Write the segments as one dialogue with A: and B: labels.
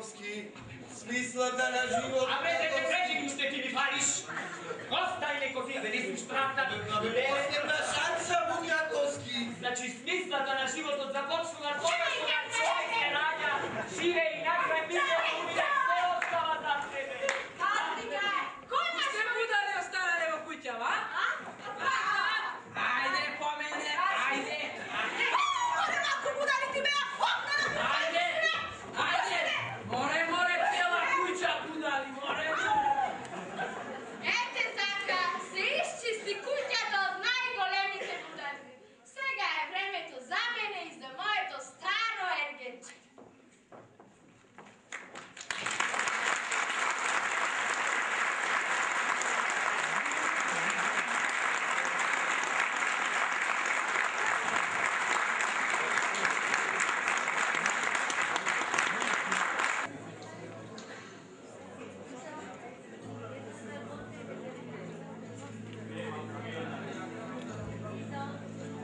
A: Majakovský, smyslata na život...
B: A vedete, prečo už ty vypališ? Ostajne kozy, a vedeš už pravda.
A: Posledná šanca, Majakovský.
B: Znači, smyslata na život od započnu na površovať človeke ráďa, žive inakve milé umire, sve ostala za tebe.
C: Ste mu udali ostala evo kućava, a? Ajde, po mene, ajde. Ako budali ti me, ajde, ajde. More, cijela kuća budali, more.
D: Ете така, се изчисти куќата од најголемите будари. Сега е времето за мене и за моето старо ергенче.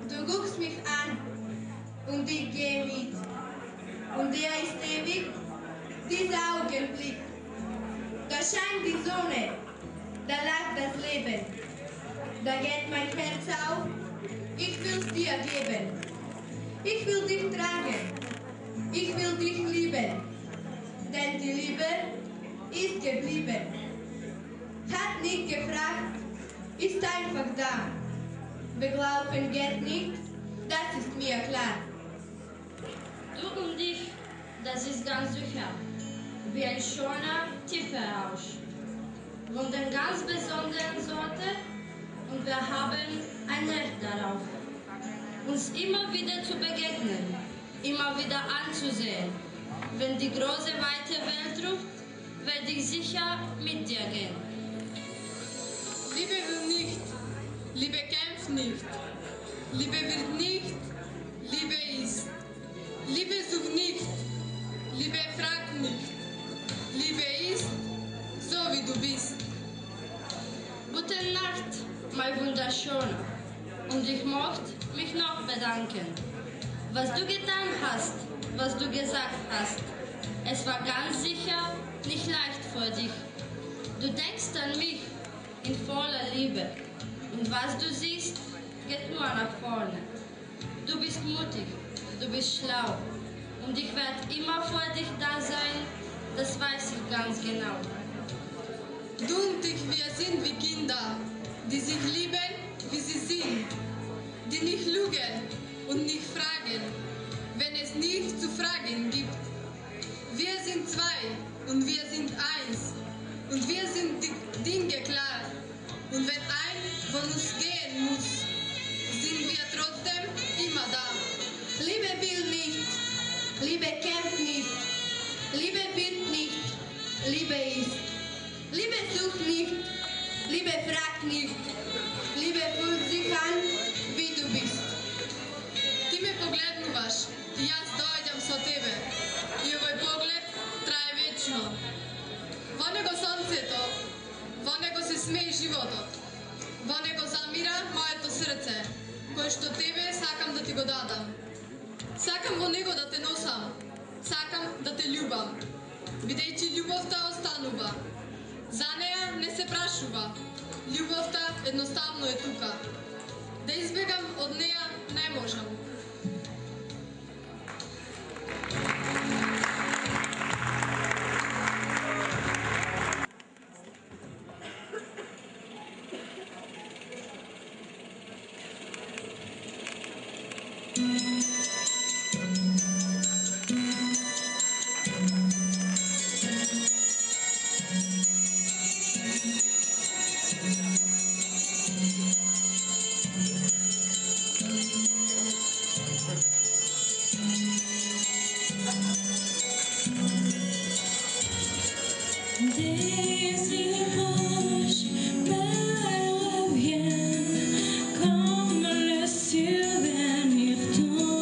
E: Du guckst mich an und ich gehe mit. Und er ist ewig, dieser Augenblick. Da scheint die Sonne, da lacht das Leben. Da geht mein Herz auf, ich will's dir geben. Ich will dich tragen, ich will dich lieben. Denn die Liebe ist geblieben. Hat nicht gefragt, ist einfach da. Beglauben geht nicht, das ist mir klar.
F: Du und ich, das ist ganz sicher, wie ein schöner, tiefer Rausch. Von der ganz besonderen Sorte und wir haben ein Recht darauf, uns immer wieder zu begegnen, immer wieder anzusehen. Wenn die große, weite Welt ruft, werde ich sicher mit dir gehen.
E: Liebe will nicht, Liebe kämpft nicht, Liebe wird nicht, Liebe ist. Liebe sucht nicht, Liebe fragt nicht, Liebe ist, so wie du bist.
F: Gute Nacht, mein Wunderschöner, und ich möchte mich noch bedanken. Was du getan hast, was du gesagt hast, es war ganz sicher nicht leicht für dich. Du denkst an mich in voller Liebe. Und was du siehst, geht nur nach vorne. Du bist mutig, du bist schlau. Und ich werde immer vor dich da sein, das weiß ich ganz genau.
E: Du und ich, wir sind wie Kinder, die sich lieben, wie sie sind. Die nicht lügen und nicht fragen, wenn es nichts zu fragen gibt. Wir sind zwei und wir sind eins. Und wir sind die Dinge klar. Und wenn ein von uns gehen muss, sind wir trotzdem immer da. Liebe will nicht, Liebe kämpft nicht, Liebe wird nicht, Liebe ist. Liebe sucht nicht, Liebe fragt nicht, Liebe fühlt sich an, wie du bist. Ти ме погледнуваш и аз дојдам со тебе. И овој поглед трае вечно. Во него сонцето, во него се смее животот. Во него замира моето срце, кое што тебе сакам да ти го дадам. Сакам во него да те носам, сакам да те љубам, бидејќи љубовта останува. За неа не се прашува, љубовта едноставно е тука. Да избегам од неа не можам.
G: Comme le ciel dernier temps.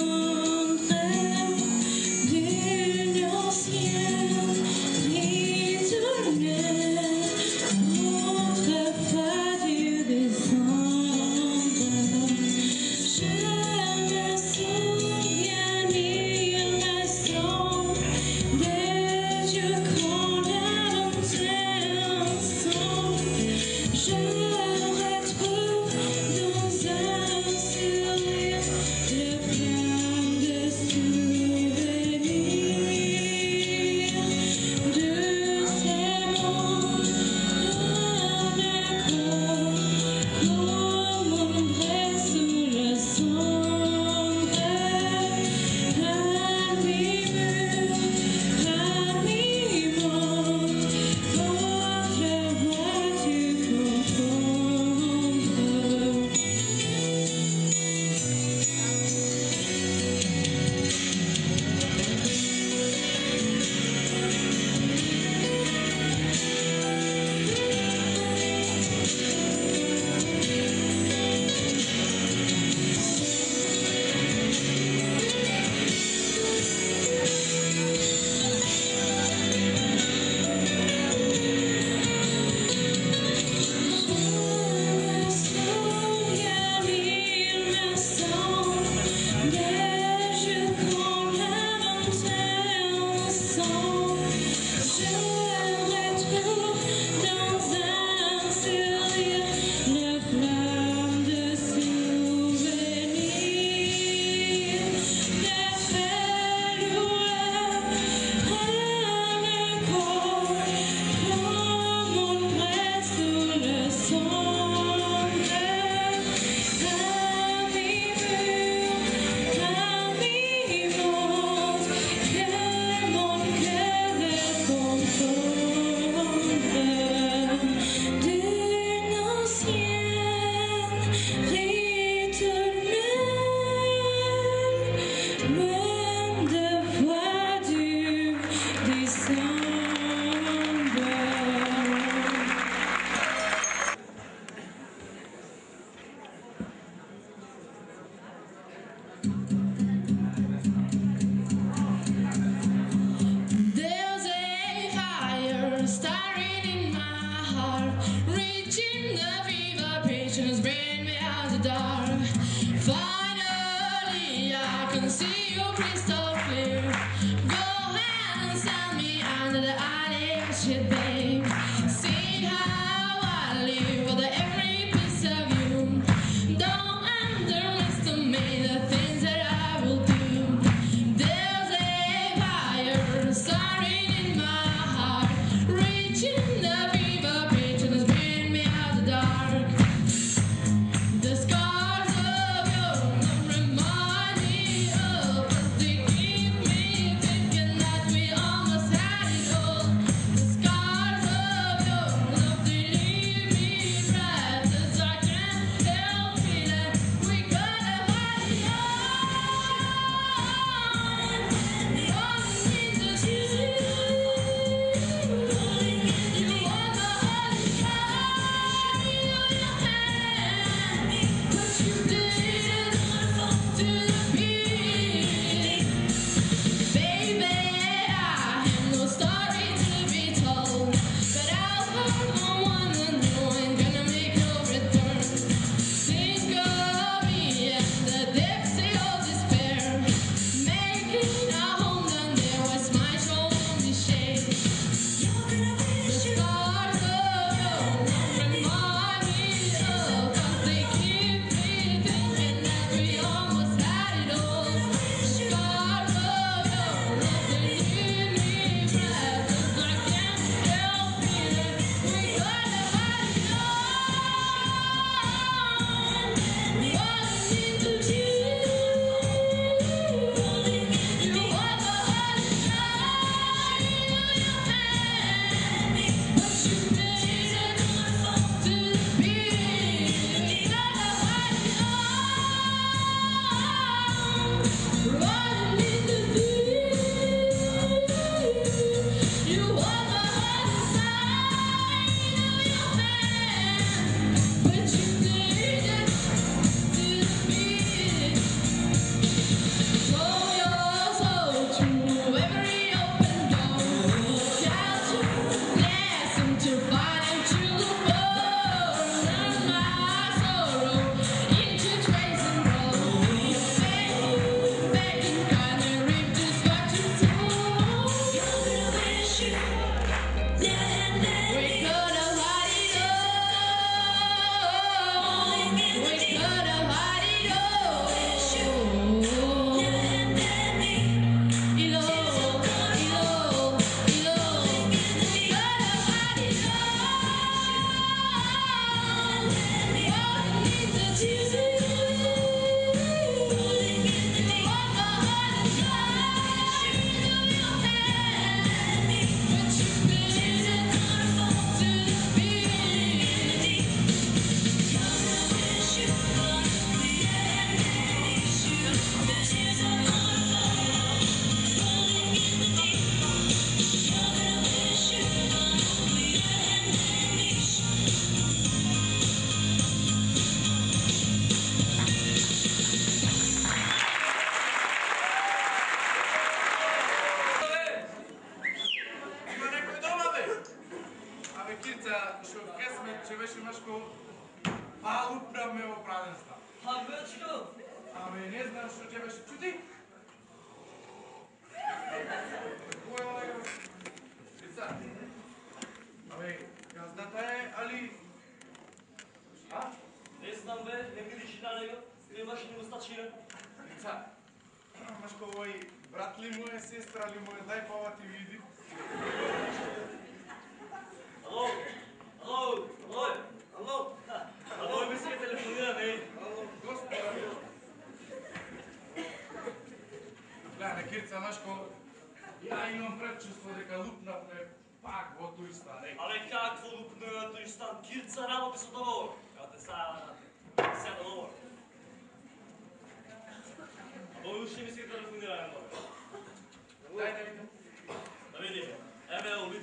B: Bo już nie mi się to rozumie.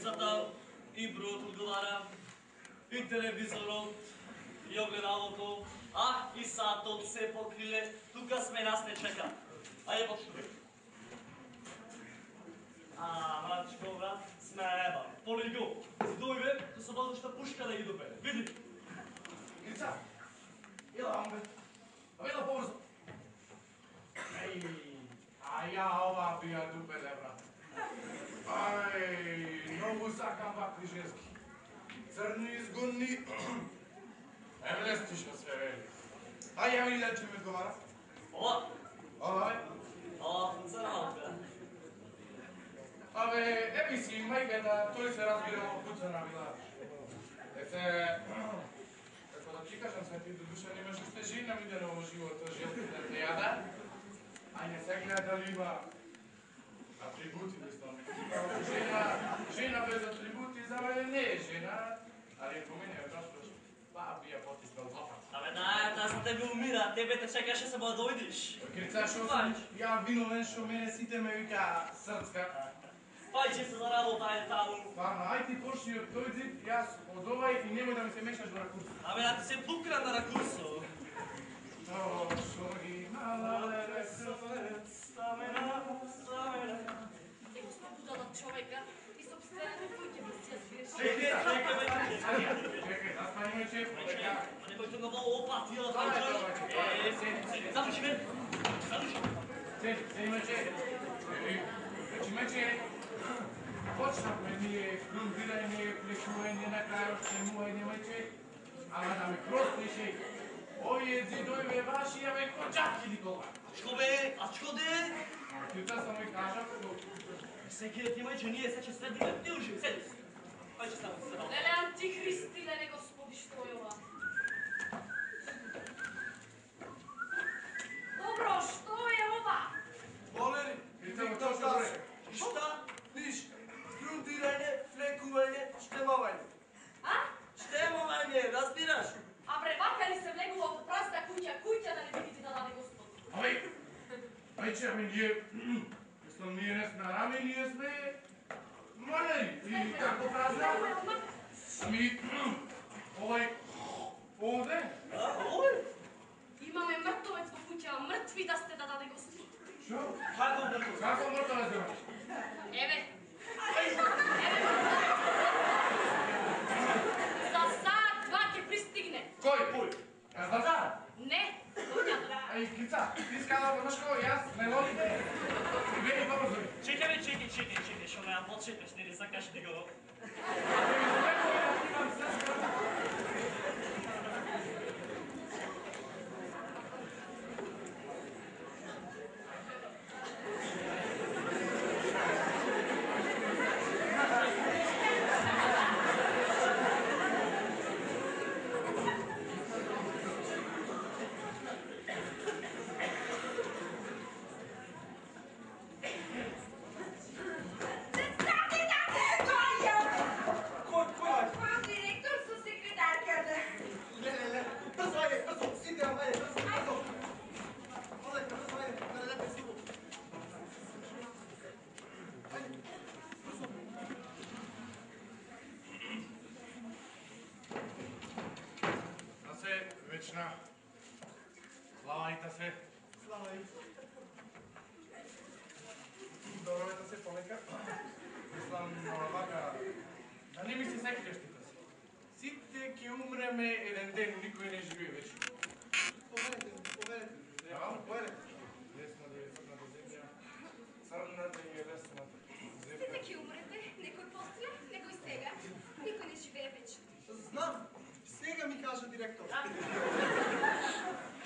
G: Децата и броят отговаря, и телевизорът, и огледалото, и сатот се покриле, тука сме нас не чека. Ајде почнуваме. Мрачко, брат, смеба. Полигу, си дојде, то се бъдуща пушка да ги допеде. Види.
H: Ица, ела амбе, ела побрзо. Ја ова би ја допеле, брат. Многу сакам вакви женски. Црни, изгодни. Блестиш се вели. Ја види да че ми одговара.
G: Ова?
H: Ова, бе?
G: Ова, црналка.
H: Еби си, мајката, тој се разбирало куцана била. Како да ти кажам, свети до душа немаш уште жена видена во живота, желки да те јада. Не се гледа дали има атрибути, мислам. Жена без атрибути за мене не е жена, али по мене е зашто би ја потиснал злопат.
G: Таа за тебе умира, тебе те чекаше се да дојдеш.
H: Крица, шо сум ја виновен, шо мене сите ме вика срцка.
G: Пајче се за работа, ајде таму.
H: Ај ти почни од тој зид, јас од овај и немој да ми се мешаш во ракурсо.
G: Да ти се пукра на ракурсо.
H: Шо имала ракурсо,
G: стамена.
D: Него сме будала човека и собственото куќе би си ја свиреш.
H: Чекај, заспани ме чеф, дека.
G: Некој тука много опатија, запуши ме.
H: Седи ме чеф. Значи ме чеф. Почнахме ние грунтирање, плекување, на крајот штемување ме чеф. Ама да ме простеше, овие зидојве ваши ја ме коджаки никога.
G: Ачко де?
H: Тита сам ми кажа,
G: Секи да ти мајче, ние се че следиме, ти уживи, седи си. Мајче само се седал.
D: Леле антихристи, леле господи, што е ова? Добро, што е ова?
A: Волери,
H: Виктор Каже.
A: Шта? Ниш, грунтирање, флекување, штемување. Штемување, разбираш?
D: А вака ли се влегува во празна куќа да не видите да даде Господ?
H: Мајче, ние не сме рами, ние сме малери. И како празна? Овде?
D: Имаме мртовец во куќа, мртви да сте да даде Господ.
H: Шо?
G: Како
H: мртовец да имаш?
D: Еве. За саат два ќе пристигне.
H: Кој? Злата?
D: Не, конјата.
H: Кица, ти скала да машко, јас не водите. Вели побрзо.
G: Чекај, шо ме ја подшетеш, не сакаш да го...
H: Вечна. Слава и се.
A: Слава и.
H: Здоровете се полека. Мислам, вака, да не ми се секите штите си. Сите ќе умреме еден ден, никој не живее вечно.
A: Повелете.
H: Лесна да е црната земја, црната и е лесната
D: Сите
H: земја.
D: ќе умрете, некој после, некој сега, никој не живее вечно.
A: Знам, сега ми кажа директор.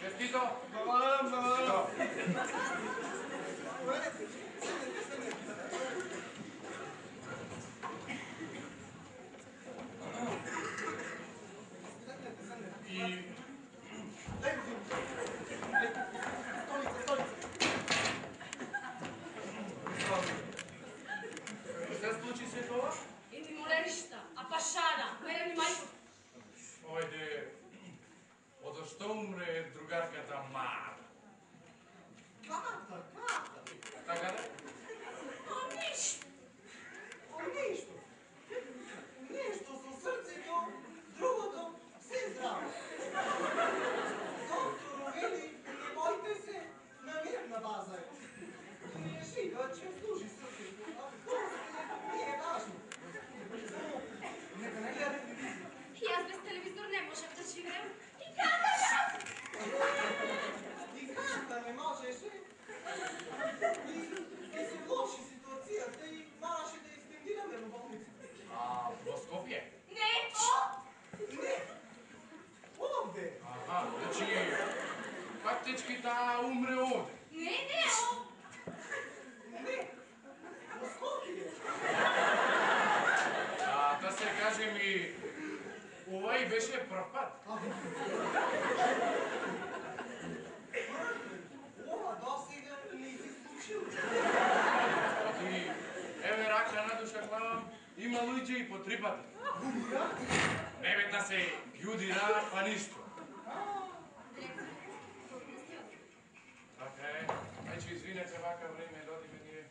H: Честито!
A: Благодарам. Повелете, седнете.
H: И... Се случи се тоа?
D: Едни молеришта, а пашана, мерени мајко.
H: Ојде, од што умре другарката Мара?
A: Кај? zabazaj. Nie živo, će služi srce. Nije važno. Neka ne gleda televiziju.
D: Ja bez telewizor nie możem da živim. I kada nas?
A: I kanta ne možeš. Ti si u loši situacija, ti moraš da ekstendirame u bolnicu.
H: A, do Skopje?
D: Ne, o!
A: Ne, ovde.
H: Aha, znači, faktički da umre ovde.
D: Ne, o!
A: Ne, u Skopje.
H: A, da se kaže mi, ovaj беше пропад.
A: Ова досега не си случило.
H: И, еве рака на душа главам, има луѓе и по 3 пати. Не бе да се јудира, па ништо. Така е. Значи, извинете, вака време доди ми е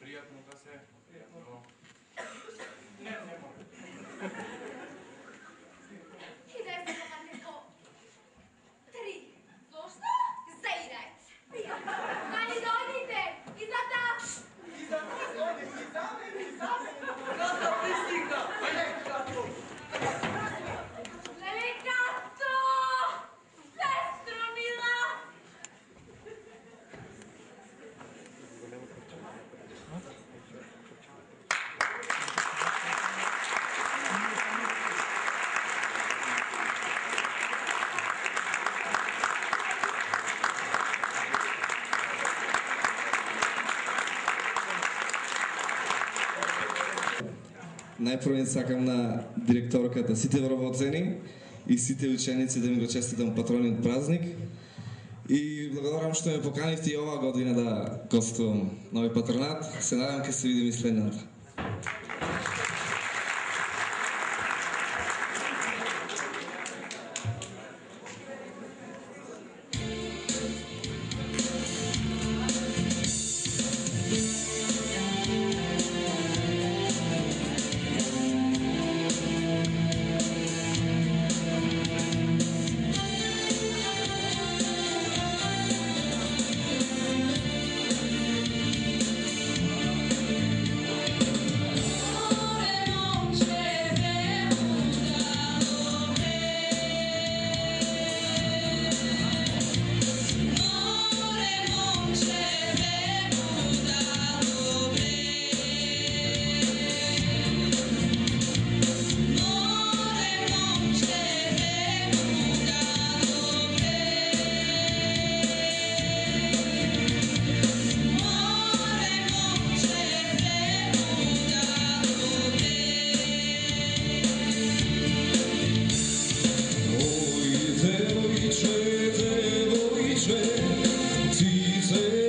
H: пријатно да се... Но... Не може.
D: Ideš za pomate po 3. Zašto? Zairać. Dali donite i za ta...
A: И за нас оне, и за мене, и за мене. Ката пристигна. Лекато.
D: Lelekato! Sestro mila!
I: Најпрво сакам на директорката, сите вработени и сите ученици да ми го честитам патрониот празник. И благодарам што ме поканивте и оваа година да гостувам на овој патронат. Се надевам ќе се видим и следната. Devojče, ti se